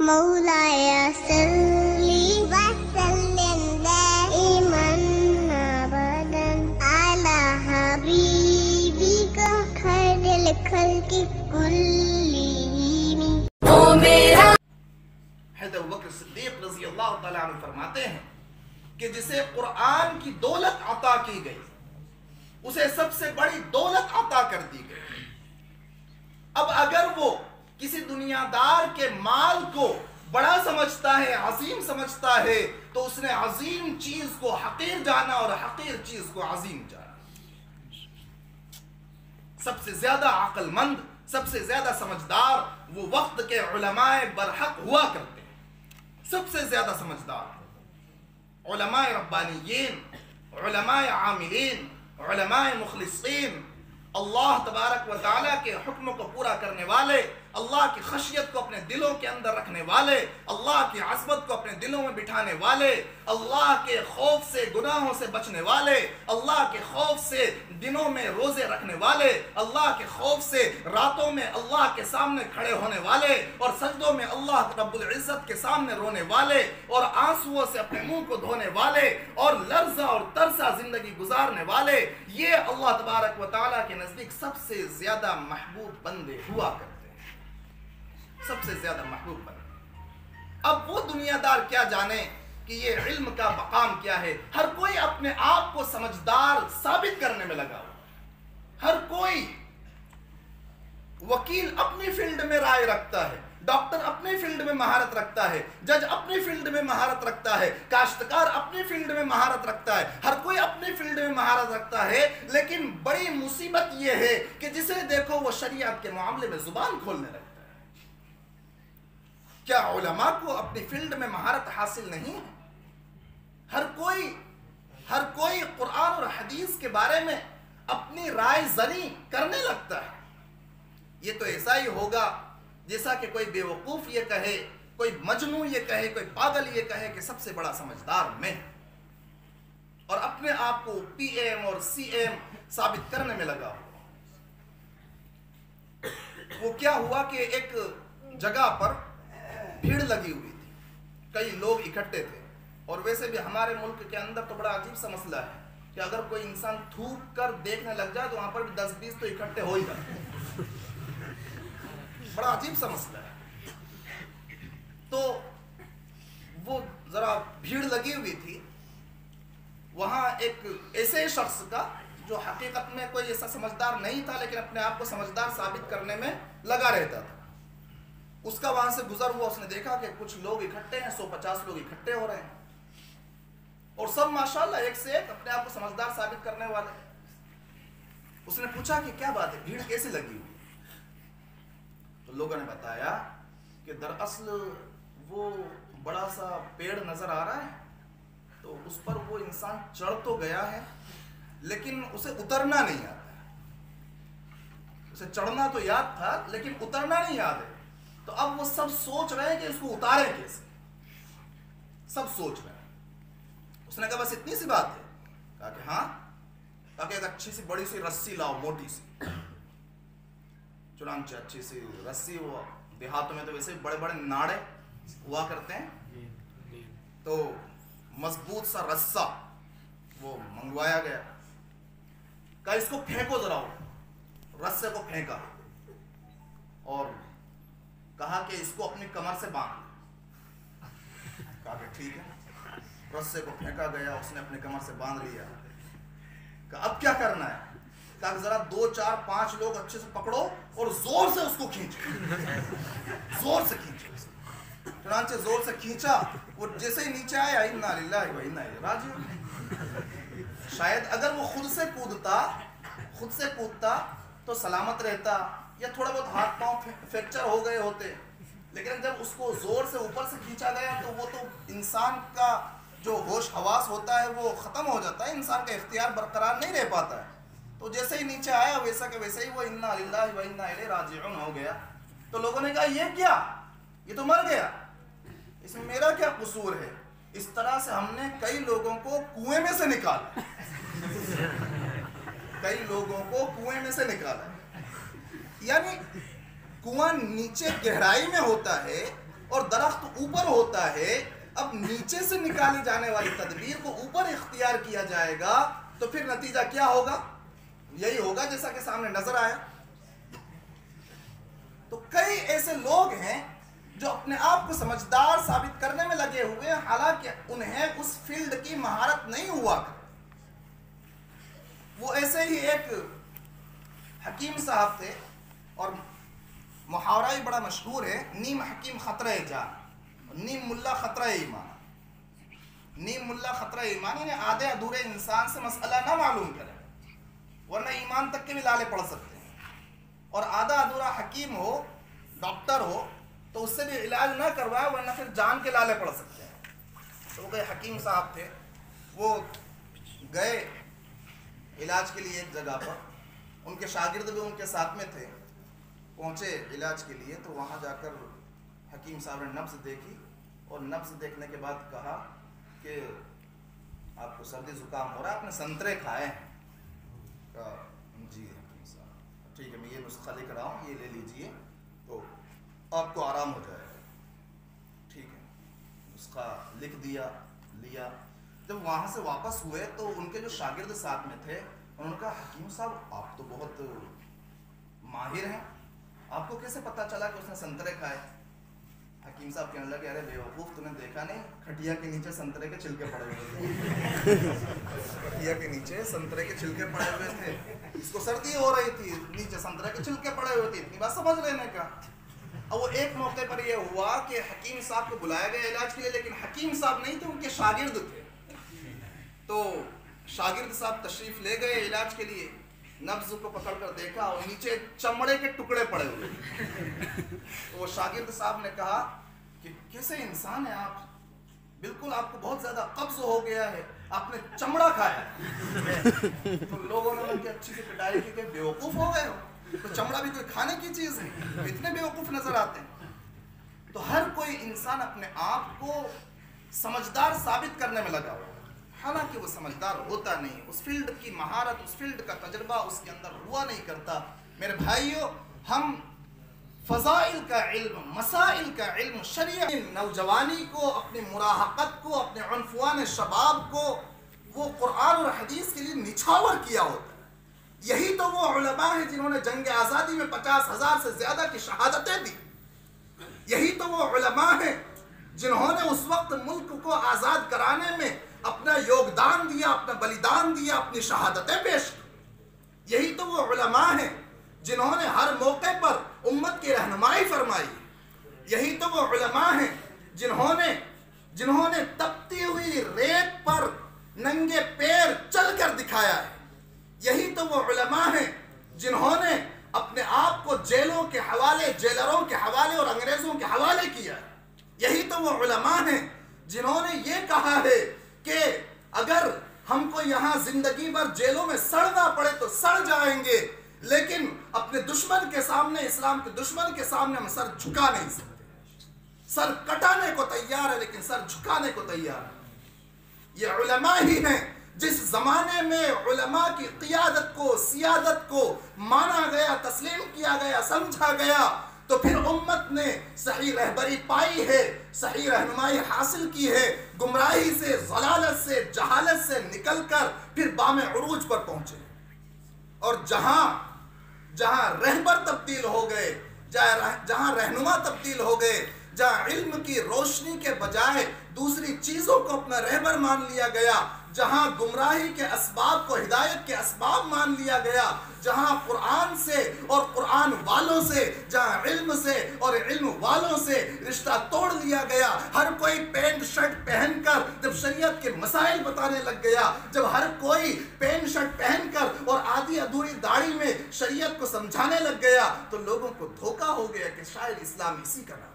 مولاي صل وسلم دائما ابدا على حبيبك خير الخلق كلهم. حضرت ابوبکر صدیق رضی اللہ تعالیٰ عنہ فرماتے ہیں کہ جسے قرآن کی دولت عطا کی گئی اسے سب سے بڑی دولت عطا کر دی گئی. اب اگر وہ کسی دنیا دار کے مال کو بڑا سمجھتا ہے، عظیم سمجھتا ہے، تو اس نے عظیم چیز کو حقیر جانا اور حقیر چیز کو عظیم جانا. سب سے زیادہ عقل مند، سب سے زیادہ سمجھدار وہ وقت کے علماء برحق ہوا کرتے ہیں. سب سے زیادہ سمجھدار علماء ربانیین، علماء عاملین، علماء مخلصین، اللہ تبارک و تعالیٰ کے حکم کو پورا کرنے والے، اللہ کی خشیت کو اپنے دلوں کے اندر رکھنے والے، اللہ کی عظمت کو اپنے دلوں میں بٹھانے والے، اللہ کے خوف سے گناہوں سے بچنے والے، اللہ کے خوف سے دنوں میں روزے رکھنے والے، اللہ کے خوف سے راتوں میں اللہ کے سامنے کھڑے ہونے والے اور سجدوں میں اللہ رب العزت کے سامنے رونے والے اور آنسوؤں سے اپنے منہ کو دھونے والے اور لرزہ اور ترسا زندگی گزارنے والے، یہ اللہ تبارک و تعالیٰ کے نزدیک سب سے زیادہ محبوب بندے ہوا کرتے ہیں. سب سے زیادہ محبوب بندے. اب وہ دنیا دار کیا جانے کہ یہ علم کا مقام کیا ہے. ہر کوئی اپنے آپ کو سمجھدار ثابت کرنے میں لگا ہوا. ہر کوئی وکیل اپنی فیلڈ میں رائے رکھتا ہے، ڈاکٹر اپنی فیلڈ میں مہارت رکھتا ہے، جج اپنی فیلڈ میں مہارت رکھتا ہے، کاشتکار اپنی فیلڈ میں مہارت رکھتا ہے، ہر کوئی اپنی فیلڈ میں مہارت رکھتا ہے. لیکن بڑی مصیبت یہ ہے کہ جسے دیکھو وہ شریعت کے معاملے میں زبان کھولنے لگتا ہے. کیا علماء کو اپنی فیلڈ میں مہارت حاصل نہیں ہے؟ ہر کوئی قرآن اور حدیث کے بارے میں اپنی رائے زنی کرنے لگتا ہے. یہ تو ایسا ہی ہوگا جیسا کہ کوئی بیوقوف یہ کہے، کوئی مجنون یہ کہے، کوئی پاگل یہ کہے کہ سب سے بڑا سمجھدار میں، اور اپنے آپ کو پی ایم اور سی ایم ثابت کرنے میں لگا ہوا. وہ کیا ہوا کہ ایک جگہ پر بھیڑ لگی ہوئی تھی، کئی لوگ اکٹھے تھے. اور ویسے بھی ہمارے ملک کے اندر تو بڑا عجیب سا مسئلہ ہے کہ اگر کوئی انسان تھوک کر دیکھنے لگ جائے تو وہاں پر بھی 10-20 تو اکٹھے ہو ہی جاتے ہیں. بڑا عجیب سا مسئلہ ہے. تو وہ ذرا بھیڑ لگی ہوئی تھی، وہاں ایک ایسے شخص کا جو حقیقت میں کوئی ایسا سمجھدار نہیں تھا لیکن اپنے آپ کو سمجھدار ثابت کرنے میں لگا رہتا تھا. اس کا وہاں سے گزر ہوا، اس نے دیکھا کہ کچھ لوگ اکٹھے ہیں، 150 لوگ اکٹھے ہو رہے ہیں اور سب ماشاءاللہ ایک سے ایک اپنے آپ کو سمجھدار ثابت کرنے والے. اس نے پوچھا کہ کیا بات ہے، بھیڑ کیسے لگی ہوئی؟ تو لوگوں نے بتایا کہ دراصل وہ بڑا سا پیڑ نظر آ رہا ہے، تو اس پر وہ انسان چڑھ تو گیا ہے لیکن اسے اترنا نہیں آتا. اسے چڑھنا تو یاد تھا لیکن اترنا نہیں یاد ہے. تو اب وہ سب سوچ رہے ہیں کہ اس کو اتاریں کیسے. سب سوچ رہے ہیں. اس نے کہا بس اتنی سی بات ہے. کہا کہ ہاں. کہا کہ ایک اچھی سی بڑی سی رسی لاؤ، موٹی سی. چنانچہ اچھی سی رسی، وہ دیہاتوں میں تو ویسے بڑے بڑے ناڑے ہوا کرتے ہیں، تو مضبوط سا رسہ وہ منگوایا گیا. کہا اس کو پھینکو ذرا. رسے کو پھینکا اور کہا کہ اس کو اپنی کمر سے باندھ. کہا کہ ٹھیک ہے. رسے کو پھینکا گیا، اس نے اپنی کمر سے باندھ لیا. کہا اب کیا کرنا ہے؟ کہا کہ ذرا 2-4-5 لوگ اچھے سے پکڑو اور زور سے اس کو کھینچو. زور سے کھینچو. چنانچہ زور سے کھینچا. وہ جیسے ہی نیچے آیا، انا للہ و انا الیہ راجعون. شاید اگر وہ خود سے کودتا تو سلامت رہتا یا تھوڑا بہت ہاتھ پاؤں فریکچر ہو گئے ہوتے، لیکن جب اس کو زور سے اوپر سے کھینچا گیا تو وہ تو انسان کا جو ہوش حواس ہوتا ہے وہ ختم ہو جاتا ہے، انسان کا اختیار برقرار نہیں رہ پاتا ہے. تو جیسے ہی نیچے آیا ویسا کہ ویسے ہی وہ انا للہ و انا الیہ راجعون ہو گیا. تو لوگوں نے کہا یہ کیا، یہ تو مر گیا، اس میں میرا کیا قصور ہے؟ اس طرح سے ہم نے کئی لوگوں کو کنویں میں سے نکالا. کئی لوگوں کو کنویں میں سے نکالا. یعنی کنواں نیچے گہرائی میں ہوتا ہے اور درخت اوپر ہوتا ہے، اب نیچے سے نکالی جانے والی تدبیر کو اوپر اختیار کیا جائے گا تو پھر نتیجہ کیا ہوگا؟ یہی ہوگا جیسا کہ سامنے نظر آیا۔ تو کئی ایسے لوگ ہیں جو اپنے آپ کو سمجھدار ثابت کرنے میں لگے ہوئے ہیں، حالانکہ انہیں اس فیلڈ کی مہارت نہیں ہوا۔ وہ ایسے ہی ایک حکیم صاحب تھے، اور محاورہ ہی بڑا مشہور ہے، نیم حکیم خطرہ جان، نیم ملا خطرہ ایمان۔ نیم ملا خطرہ ایمان یعنی آدھے ادھورے انسان سے مسئلہ نہ معلوم کرے، ورنہ ایمان تک کے بھی لالے پڑ سکتے ہیں، اور آدھا ادھورا حکیم ہو، ڈاکٹر ہو، تو اس سے بھی علاج نہ کروائے ورنہ پھر جان کے لالے پڑ سکتے ہیں۔ تو وہ گئے، حکیم صاحب تھے، وہ گئے علاج کے لیے ایک جگہ پر، ان کے شاگرد بھی ان کے ساتھ میں تھے، پہنچے علاج کے لیے، تو وہاں جا کر حکیم صاحب نے نبض دیکھی، اور نبض دیکھنے کے بعد کہا کہ آپ کو سردی زکام ہو رہا ہے، آپ نے سنترے کھائے ہیں؟ کہا جی حکیم صاحب، ٹھیک ہے میں یہ نسخہ لکھ رہا ہوں، یہ لے لیجئے تو آپ کو آرام ہو جائے گا۔ ٹھیک ہے، نسخہ لکھ دیا، لیا۔ جب وہاں سے واپس ہوئے تو ان کے جو شاگرد ساتھ میں تھے انہوں نے کہا حکیم صاحب آپ تو بہت ماہر ہیں، آپ کو کیسے پتا چلا کہ اس نے سنترے کھائے؟ حکیم صاحب کہنے لگے ارے بیوقوف، تم نے دیکھا نہیں کھٹیا کے نیچے سنترے کے چھلکے پڑے ہوئے تھے، کھٹیا کے نیچے سنترے کے چھلکے پڑے ہوئے تھے، اس کو سردی ہو رہی تھی، نیچے سنترے کے چھلکے پڑے ہوئے تھے، اتنی بات سمجھ لینے کا۔ اب وہ ایک موقع پر یہ ہوا کہ حکیم صاحب کو بلایا گیا علاج کے لیے، لیکن حکیم صاحب نہیں تھے، ان کے شاگرد تھے۔ تو شاگرد صاحب تشریف لے گئے علاج کے لیے، نبض کو پکڑ کر دیکھا اور نیچے چمڑے کے ٹکڑے پڑے ہوئے۔ تو وہ شاگرد صاحب نے کہا کہ کیسے انسان ہیں آپ، بالکل آپ کو بہت زیادہ قبض ہو گیا ہے، آپ نے چمڑا کھایا ہے۔ تو لوگوں نے ان کی اچھی سے پٹائی کی کہ بیوقوف ہو گئے ہو، تو چمڑا بھی کوئی کھانے کی چیز ہے، اتنے بیوقوف نظر آتے ہیں۔ تو ہر کوئی انسان اپنے آپ کو سمجھدار ثابت کرنے میں لگا ہوا، حالانکہ وہ سمجھدار ہوتا نہیں، اس فیلڈ کی مہارت، اس فیلڈ کا تجربہ اس کے اندر ہوا نہیں کرتا۔ میرے بھائیوں، ہم فضائل کا علم، مسائل کا علم، شریعت نوجوانی کو، اپنی مراہقت کو، اپنے عنفوان شباب کو وہ قرآن اور حدیث کے لیے نچھاور کیا ہوتا ہے۔ یہی تو وہ علماء ہیں جنہوں نے جنگ آزادی میں 50,000 سے زیادہ کی شہادتیں دی۔ یہی تو وہ علماء ہیں جنہوں نے اس وقت ملک کو آزاد کرانے میں اپنا یوگدان دیا، اپنا بلیدان دیا، اپنی شہادتیں پیش کی۔ یہی تو وہ علماء ہیں جنہوں نے ہر موقع پر امت کی رہنمائی فرمائی۔ یہی تو وہ علماء ہیں جنہوں نے تپتی ہوئی ریت پر ننگے پیر چل کر دکھایا ہے۔ یہی تو وہ علماء ہیں جنہوں نے اپنے آپ کو جیلوں کے حوالے، جیلروں کے حوالے اور انگریزوں کے حوالے کیا ہے۔ یہی تو وہ علماء ہیں جنہوں نے یہ کہا ہے کہ اگر ہم کو یہاں زندگی بھر جیلوں میں سڑنا پڑے تو سڑ جائیں گے، لیکن اپنے دشمن کے سامنے، اسلام کے دشمن کے سامنے ہم سر جھکا نہیں سکتے۔ سر کٹانے کو تیار ہے لیکن سر جھکانے کو تیار ہے۔ یہ علماء ہی ہیں جس زمانے میں علماء کی قیادت کو، سیادت کو مانا گیا، تسلیم کیا گیا، سمجھا گیا، تو پھر امت نے صحیح رہبری پائی ہے، صحیح رہنمائی حاصل کی ہے، گمراہی سے، ضلالت سے، جہالت سے نکل کر پھر بام عروج پر پہنچے۔ اور جہاں رہبر تبدیل ہو گئے، جہاں رہنما تبدیل ہو گئے، جہاں علم کی روشنی کے بجائے دوسری چیزوں کو اپنا رہبر مان لیا گیا، جہاں گمراہی کے اسباب کو ہدایت کے اسباب مان لیا گیا، جہاں قرآن سے اور قرآن والوں سے، جہاں علم سے اور علم والوں سے رشتہ توڑ لیا گیا، ہر کوئی پینٹ شرٹ پہن کر جب شریعت کے مسائل بتانے لگ گیا، جب ہر کوئی پینٹ شرٹ پہن کر اور آدھی ادھوری داڑھی میں شریعت کو سمجھانے لگ گیا، تو لوگوں کو دھوکہ ہو گیا کہ شاید اسلام اسی کا نام ہے۔